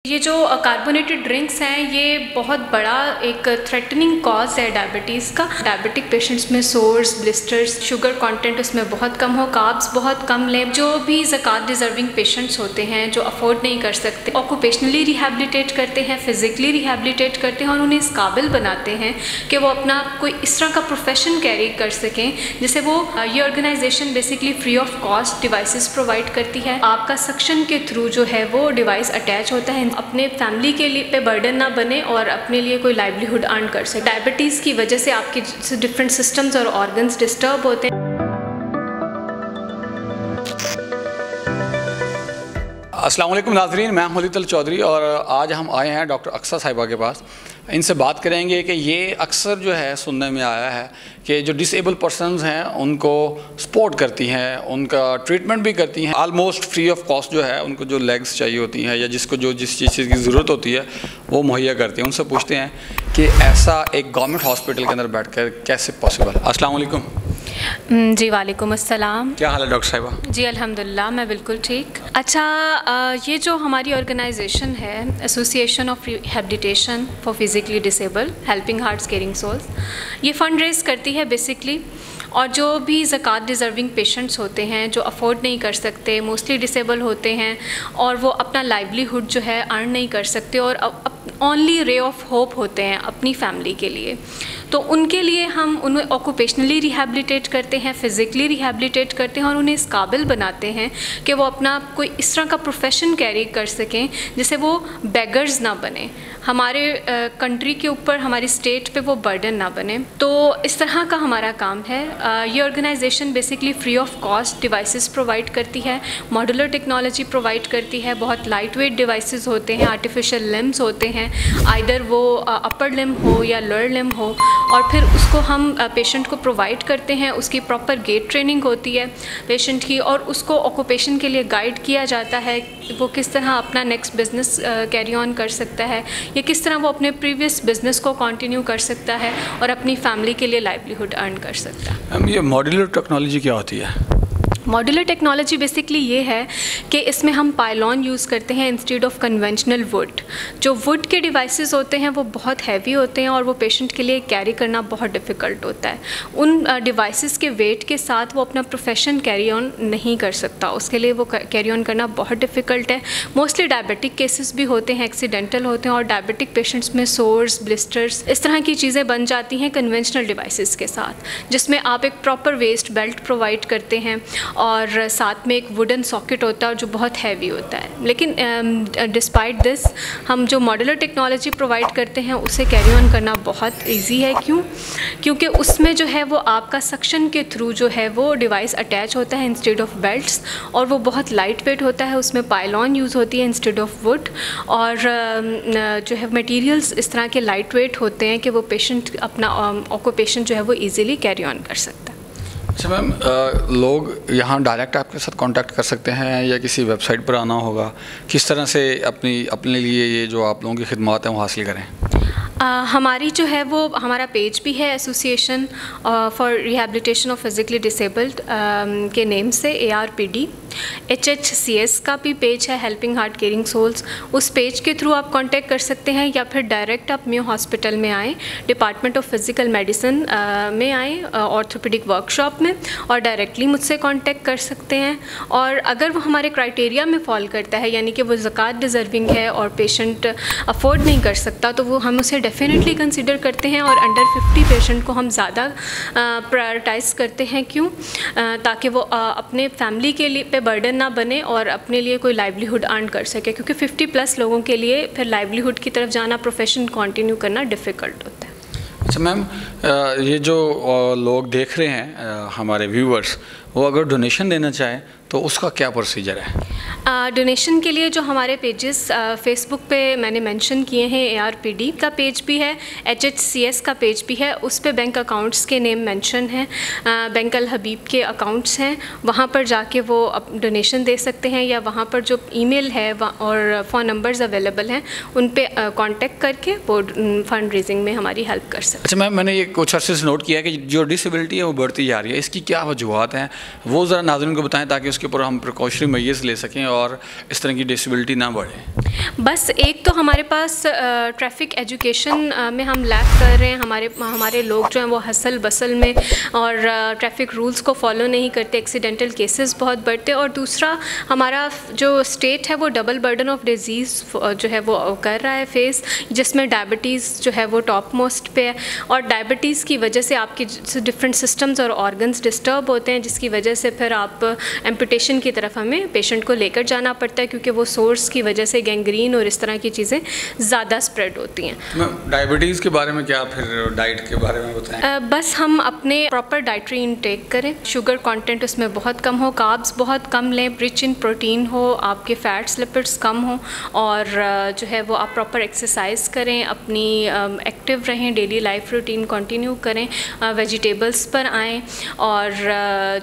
ये जो carbonated drinks हैं ये बहुत बड़ा एक थ्रेटनिंग कॉज है डायबिटीज़ का। डायबिटिक पेशेंट्स में सोर्स, ब्लिस्टर्स, शुगर कंटेंट उसमें बहुत कम हो, कार्ब्स बहुत कम लें। जो भी ज़कात डिज़र्विंग पेशेंट्स होते हैं जो अफोर्ड नहीं कर सकते, ऑक्यूपेशनली रिहैबिलिटेट करते हैं, फिज़िकली रिहैबिलिटेट करते हैं और उन्हें इस काबिल बनाते हैं कि वो अपना कोई इस तरह का प्रोफेशन कैरी कर सकें जिसे वो ये organization basically free of cost devices provide करती है। आपका सक्शन के थ्रू जो है वो डिवाइस अटैच होता है, अपने फैमिली के लिए पे बर्डन ना बने और अपने लिए कोई लाइवलीहुड अर्न कर सके। डायबिटीज़ की वजह से आपके डिफरेंट सिस्टम्स और ऑर्गन्स डिस्टर्ब होते हैं। अस्सलाम वालेकुम नाज़रीन, मैं खलील अल चौधरी और आज हम आए हैं डॉक्टर अक्सर साहिबा के पास। इनसे बात करेंगे कि ये अक्सर जो है सुनने में आया है कि जो डिसेबल पर्सनस हैं उनको सपोर्ट करती हैं, उनका ट्रीटमेंट भी करती हैं आलमोस्ट फ्री ऑफ कॉस्ट। जो है उनको जो लेग्स चाहिए होती हैं या जिसको जो जिस चीज़ की ज़रूरत होती है वो मुहैया करती हैं। उनसे पूछते हैं कि ऐसा एक गवर्नमेंट हॉस्पिटल के अंदर बैठ कर कैसे पॉसिबल है। अस्सलाम वालेकुम। जी वालेकुम अस्सलाम। क्या हाल है डॉक्टर साहिबा? जी अल्हम्दुलिल्लाह, मैं बिल्कुल ठीक। अच्छा, ये जो हमारी ऑर्गेनाइजेशन है association of rehabilitation for physically disable helping hearts caring souls, ये फ़ंड रेज़ करती है बेसिकली। और जो भी ज़कात डिज़र्विंग पेशेंट्स होते हैं जो अफोर्ड नहीं कर सकते, मोस्टली डिसेबल होते हैं और वो अपना लाइवलीहुड जो है अर्न नहीं कर सकते और ओनली रे ऑफ होप होते हैं अपनी फैमिली के लिए, तो उनके लिए हम उन्हें ऑक्यूपेशनली रिहैबिलिटेट करते हैं, फ़िज़िकली रिहैबिलिटेट करते हैं और उन्हें इस काबिल बनाते हैं कि वो अपना कोई इस तरह का प्रोफेशन कैरी कर सकें जिसे वो बेगर्स ना बने, हमारे कंट्री के ऊपर, हमारी स्टेट पे वो बर्डन ना बने। तो इस तरह का हमारा काम है। ये organization basically free of cost devices provide करती है, मॉड्यूलर टेक्नोलॉजी प्रोवाइड करती है। बहुत लाइट वेट डिवाइसेस होते हैं, आर्टिफिशियल लिम्स होते हैं, आइदर वो अपर लिम हो या लोअर लिम हो, और फिर उसको हम पेशेंट को प्रोवाइड करते हैं। उसकी प्रॉपर गेट ट्रेनिंग होती है पेशेंट की और उसको ऑक्यूपेशन के लिए गाइड किया जाता है वो किस तरह अपना नेक्स्ट बिज़नेस कैरी ऑन कर सकता है या किस तरह वो अपने प्रीवियस बिज़नेस को कंटिन्यू कर सकता है और अपनी फैमिली के लिए लाइवलीहुड अर्न कर सकता है। ये मॉड्यूलर टेक्नोलॉजी क्या होती है? मॉड्यूलर टेक्नोलॉजी बेसिकली ये है कि इसमें हम पाइलॉन यूज़ करते हैं इंस्टेड ऑफ कन्वेंशनल वुड। जो वुड के डिवाइसेस होते हैं वो बहुत हैवी होते हैं और वो पेशेंट के लिए कैरी करना बहुत डिफ़िकल्ट होता है। उन डिवाइसेस के वेट के साथ वो अपना प्रोफेशन कैरी ऑन नहीं कर सकता, उसके लिए वो कैरी ऑन करना बहुत डिफ़िकल्ट है। मोस्टली डायबिटिक केसेस भी होते हैं, एक्सीडेंटल होते हैं और डायबिटिक पेशेंट्स में सोर्स, ब्लिस्टर्स, इस तरह की चीज़ें बन जाती हैं कन्वेंशनल डिवाइसेस के साथ, जिसमें आप एक प्रॉपर वेस्ट बेल्ट प्रोवाइड करते हैं और साथ में एक वुडन सॉकेट होता है जो बहुत हैवी होता है। लेकिन डिस्पाइट दिस हम जो मॉड्यूलर टेक्नोलॉजी प्रोवाइड करते हैं उसे कैरी ऑन करना बहुत इजी है। क्योंकि उसमें जो है वो आपका सक्शन के थ्रू जो है वो डिवाइस अटैच होता है इंस्टेड ऑफ बेल्ट्स और वो बहुत लाइट वेट होता है। उसमें पाइलॉन यूज़ होती है इंस्टेड ऑफ वुड और जो है मटेरियल्स इस तरह के लाइट वेट होते हैं कि वो पेशेंट अपना ऑक्यूपेशन जो है वो ईज़िली कैरी ऑन कर सकता है। अच्छा मैम, लोग यहाँ डायरेक्ट आपके साथ कांटेक्ट कर सकते हैं या किसी वेबसाइट पर आना होगा? किस तरह से अपने लिए ये जो आप लोगों की खिदमत हैं वो हासिल करें? हमारी जो है वो हमारा पेज भी है association for rehabilitation of physically disabled के नेम से ARPD। HHCS का भी पेज है, हेल्पिंग हार्ट केयरिंग सोल्स। उस पेज के थ्रू आप कांटेक्ट कर सकते हैं या फिर डायरेक्ट आप मेयो हॉस्पिटल में आएँ, डिपार्टमेंट ऑफ फिज़िकल मेडिसिन में आएँ, ऑर्थोपेडिक वर्कशॉप में, और डायरेक्टली मुझसे कांटेक्ट कर सकते हैं। और अगर वो हमारे क्राइटेरिया में फॉल करता है, यानी कि वो ज़कात डिज़र्विंग है और पेशेंट अफोर्ड नहीं कर सकता, तो वो हम उसे डेफिनेटली कंसिडर करते हैं और अंडर 50 पेशेंट को हम ज़्यादा प्रायोरिटाइज़ करते हैं। क्यों? ताकि वो अपने फैमिली के लिए पे बर्डन ना बने और अपने लिए कोई लाइवलीहुड अर्न कर सके, क्योंकि 50+ लोगों के लिए फिर लाइवलीहुड की तरफ जाना, प्रोफेशन कंटिन्यू करना डिफ़िकल्ट होता है। अच्छा मैम, ये जो लोग देख रहे हैं हमारे व्यूअर्स, वो अगर डोनेशन देना चाहें तो उसका क्या प्रोसीजर है? डोनेशन के लिए जो हमारे पेजेस फेसबुक पे मैंने मेंशन किए हैं, ARPD का पेज भी है, HHCS का पेज भी है, उस पे बैंक अकाउंट्स के नेम मेंशन हैं, बैंक अल हबीब के अकाउंट्स हैं, वहाँ पर जाके वो डोनेशन दे सकते हैं या वहाँ पर जो ईमेल है और फ़ोन नंबर्स अवेलेबल हैं उन पे कांटेक्ट करके वो फंड रेजिंग में हमारी हेल्प कर सकते हैं। अच्छा मैम, मैंने ये कुछ अर्से से नोट किया कि जो डिसेबिलिटी है वो बढ़ती जा रही है, इसकी क्या वजूहत हैं वो ज़रा नाज़रीन को बताएँ ताकि जिसके ऊपर हम प्रिकॉशनरी मेजर्स ले सकें और इस तरह की डिसेबिलिटी ना बढ़े? बस एक तो हमारे पास ट्रैफिक एजुकेशन में हम लैक कर रहे हैं, हमारे लोग जो हैं वो हसल बसल में और ट्रैफिक रूल्स को फॉलो नहीं करते, एक्सीडेंटल केसेस बहुत बढ़ते हैं। और दूसरा हमारा जो स्टेट है वो डबल बर्डन ऑफ डिजीज़ जो है वो कर रहा है फेस, जिसमें डायबिटीज़ जो है वो टॉप मोस्ट पे है। और डायबिटीज़ की वजह से आपके डिफरेंट सिस्टम्स और ऑर्गन्स डिस्टर्ब होते हैं, जिसकी वजह से फिर आप एम्पुटेशन की तरफ हमें पेशेंट को लेकर जाना पड़ता है, क्योंकि वो सोर्स की वजह से गैंग्रीन और इस तरह की चीज़ें ज़्यादा स्प्रेड होती हैं। डायबिटीज़ के बारे में क्या, फिर डाइट के बारे में बताएं? बस हम अपने प्रॉपर डाइटरी इनटेक करें, शुगर कंटेंट उसमें बहुत कम हो, कार्ब्स बहुत कम लें, रिच इन प्रोटीन हो, आपके फैट्स लिपिड्स कम हो, और जो है वो आप प्रॉपर एक्सरसाइज करें, अपनी एक्टिव रहें, डेली लाइफ रूटीन कंटिन्यू करें, वेजिटेबल्स पर आएँ, और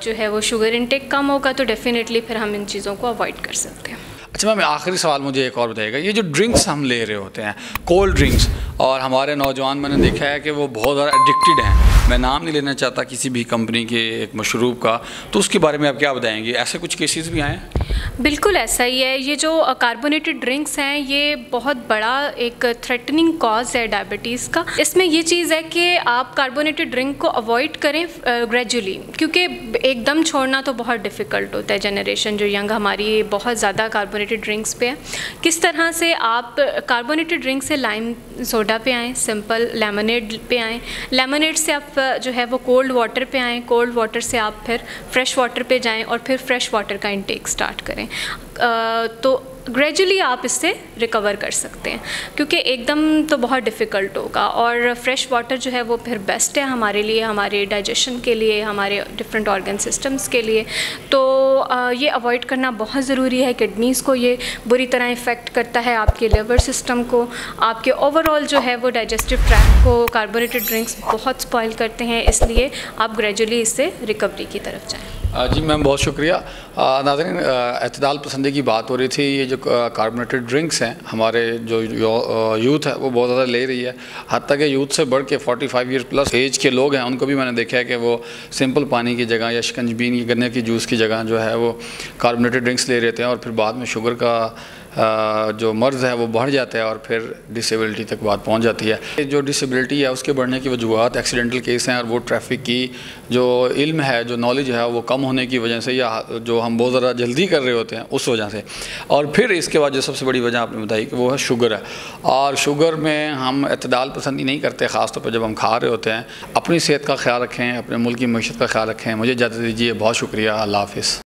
जो है वो शुगर इनटेक कम होगा तो डेफिनेटली फिर हम इन चीज़ों को अवॉइड कर सकते हैं। अच्छा मैम, आखिरी सवाल मुझे एक और बताइएगा, ये जो ड्रिंक्स हम ले रहे होते हैं, कोल्ड ड्रिंक्स, और हमारे नौजवान मैंने देखा है कि वो बहुत ज़्यादा एडिक्टेड हैं, मैं नाम नहीं लेना चाहता किसी भी कंपनी के एक मशरूब का, तो उसके बारे में आप क्या बताएंगे? ऐसे कुछ केसेस भी आए हैं? बिल्कुल ऐसा ही है। ये जो कार्बोनेटेड ड्रिंक्स हैं ये बहुत बड़ा एक थ्रेटनिंग कॉज है डायबिटीज़ का। इसमें ये चीज़ है कि आप कार्बोनेटेड ड्रिंक को अवॉइड करें ग्रेजुअली, क्योंकि एकदम छोड़ना तो बहुत डिफ़िकल्ट होता है। जनरेशन जो यंग हमारी बहुत ज़्यादा कार्बोनेटेड ड्रिंक्स पे है। किस तरह से आप कार्बोनेटेड ड्रिंक से लाइम सोडा पे आएँ, सिंपल लेमनेड पे आएँ, लेमनेड से आप जो है वो कोल्ड वाटर पे आएँ, कोल्ड वाटर से आप फिर फ्रेश वाटर पे जाएँ और फिर फ्रेश वाटर का इंटेक स्टार्ट करें। तो ग्रेजुअली आप इससे रिकवर कर सकते हैं, क्योंकि एकदम तो बहुत डिफ़िकल्ट होगा। और फ्रेश वाटर जो है वो फिर बेस्ट है हमारे लिए, हमारे डाइजेशन के लिए, हमारे डिफरेंट ऑर्गन सिस्टम्स के लिए। तो ये अवॉइड करना बहुत ज़रूरी है। किडनीज़ को ये बुरी तरह इफ़ेक्ट करता है, आपके लिवर सिस्टम को, आपके ओवरऑल जो है वो डाइजेस्टिव ट्रैक्ट को कार्बोनेटेड ड्रिंक्स बहुत स्पॉइल करते हैं। इसलिए आप ग्रेजुअली इससे रिकवरी की तरफ जाएँ। जी मैम, बहुत शुक्रिया। नाज़रीन, एतदाल पसंदी की बात हो रही थी। ये जो कार्बोनेटेड ड्रिंक्स हैं, हमारे जो यूथ है वो बहुत ज़्यादा ले रही है। हत्ता कि यूथ से बढ़ के 45 ईयर प्लस एज के लोग हैं, उनको भी मैंने देखा है कि वो सिंपल पानी की जगह या शिकंजबीन या गन्ने की जूस की जगह जो है वो कार्बोनेटेड ड्रिंक्स ले रहते हैं, और फिर बाद में शुगर का जो मर्ज़ है वो बढ़ जाता है और फिर डिसेबिलिटी तक बात पहुंच जाती है। जो डिसेबिलिटी है उसके बढ़ने की वजूहत एक्सीडेंटल केस हैं, और वो ट्रैफिक की जो इल्म है, जो नॉलेज है, वो कम होने की वजह से, या जो हम बहुत ज़्यादा जल्दी कर रहे होते हैं उस वजह से। और फिर इसके बाद जो सबसे बड़ी वजह आपने बताई कि वो है शुगर है, और शुगर में हम एतदाल पसंदी नहीं करते, ख़ासतौर पर जब हम खा रहे होते हैं। अपनी सेहत का ख्याल रखें, अपने मुल्क की मईशत का ख्याल रखें। मुझे इजाज़त दीजिए, बहुत शुक्रिया, अल्लाह हाफ़िज़।